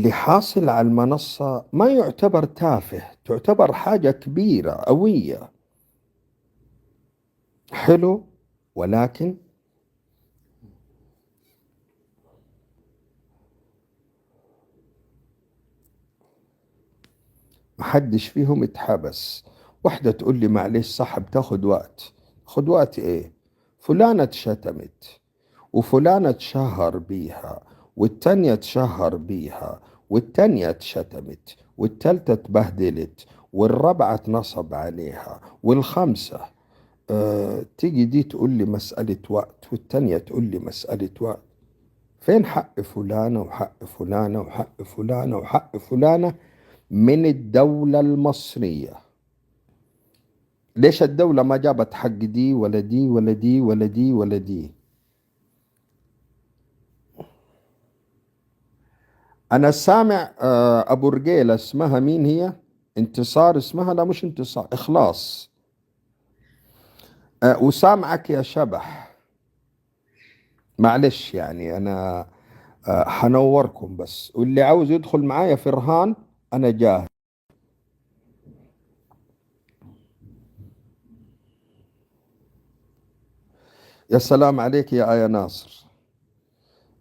اللي حاصل على المنصة ما يعتبر تافه، تعتبر حاجة كبيرة قوية. حلو، ولكن محدش فيهم اتحبس. واحدة تقول لي معلش صح بتاخد وقت. خد وقت ايه؟ فلانة اتشتمت، وفلانة اتشهر بيها، والتانية اتشهر بيها، والتانية اتشتمت، والتالتة اتبهدلت، والرابعة اتنصب عليها، والخامسة. تيجي دي تقول لي مسألة وقت، والتانية تقول لي مسألة وقت. فين حق فلانة وحق فلانة وحق فلانة وحق فلانة من الدولة المصرية؟ ليش الدولة ما جابت حق دي ولا دي ولا دي ولا دي ولا دي؟ أنا سامع أبو رجيلة، اسمها مين هي؟ انتصار اسمها؟ لا مش انتصار، إخلاص. وسامعك يا شبح. معلش يعني أنا حنوركم بس، واللي عاوز يدخل معايا في رهان أنا جاهز. يا سلام عليك يا آية ناصر.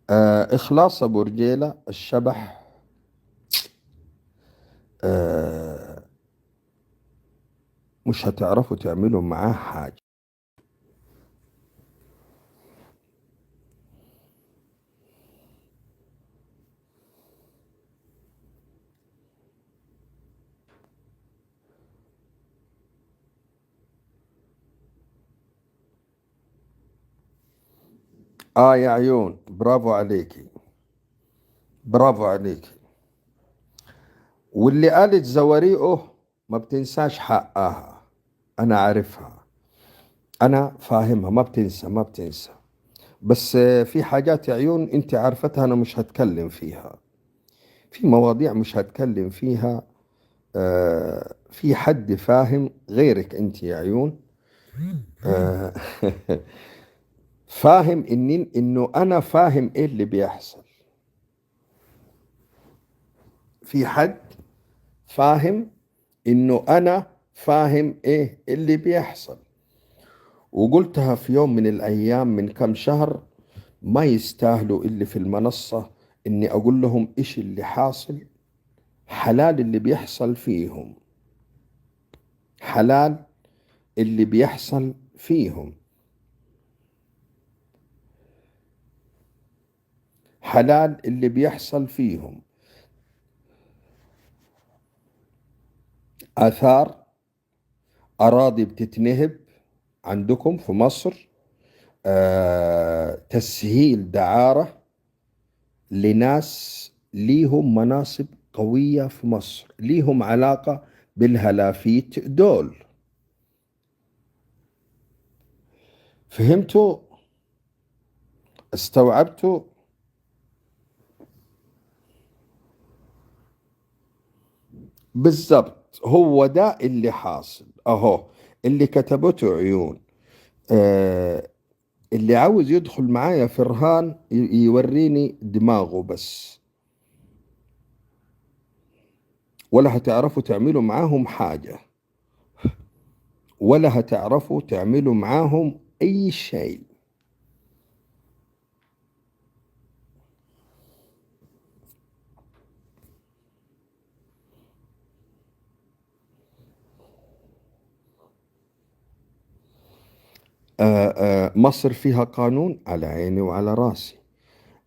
إخلاص أبو رجيلة الشبح. آه مش هتعرفوا تعملوا معاه حاجة. يا عيون، برافو عليكي، برافو عليكي. واللي قالت زواريقه ما بتنساش حقها. أنا عارفها، أنا فاهمها، ما بتنسى ما بتنسى. بس في حاجات يا عيون أنت عارفتها أنا مش هتكلم فيها. في مواضيع مش هتكلم فيها. في حد فاهم غيرك أنت يا عيون. آه فاهم إنه أنا فاهم إيه اللي بيحصل. في حد فاهم إنه أنا فاهم إيه اللي بيحصل. وقلتها في يوم من الأيام من كم شهر، ما يستاهلوا اللي في المنصة إني أقول لهم إيش اللي حاصل. حلال اللي بيحصل فيهم، حلال اللي بيحصل فيهم، حلال اللي بيحصل فيهم. آثار، أراضي بتتنهب عندكم في مصر. تسهيل دعارة لناس ليهم مناصب قوية في مصر، ليهم علاقة بالهلافيت دول. فهمتوا؟ استوعبتوا؟ بالضبط، هو ده اللي حاصل اهو، اللي كتبته عيون. آه اللي عاوز يدخل معايا في رهان يوريني دماغه بس، ولا هتعرفوا تعملوا معاهم حاجة، ولا هتعرفوا تعملوا معاهم أي شيء. مصر فيها قانون، على عيني وعلى راسي.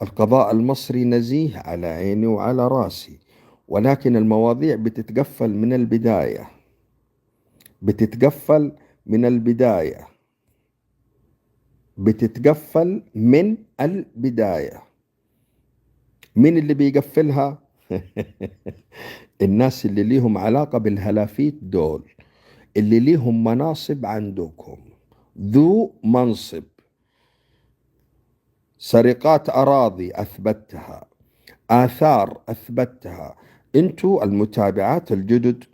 القضاء المصري نزيه، على عيني وعلى راسي. ولكن المواضيع بتتقفل من البداية، بتتقفل من البداية، بتتقفل من البداية. مين اللي بيقفلها؟ الناس اللي ليهم علاقة بالهلافيت دول، اللي ليهم مناصب عندكم، ذو منصب. سرقات أراضي أثبتها، آثار أثبتها. أنتوا المتابعات الجدد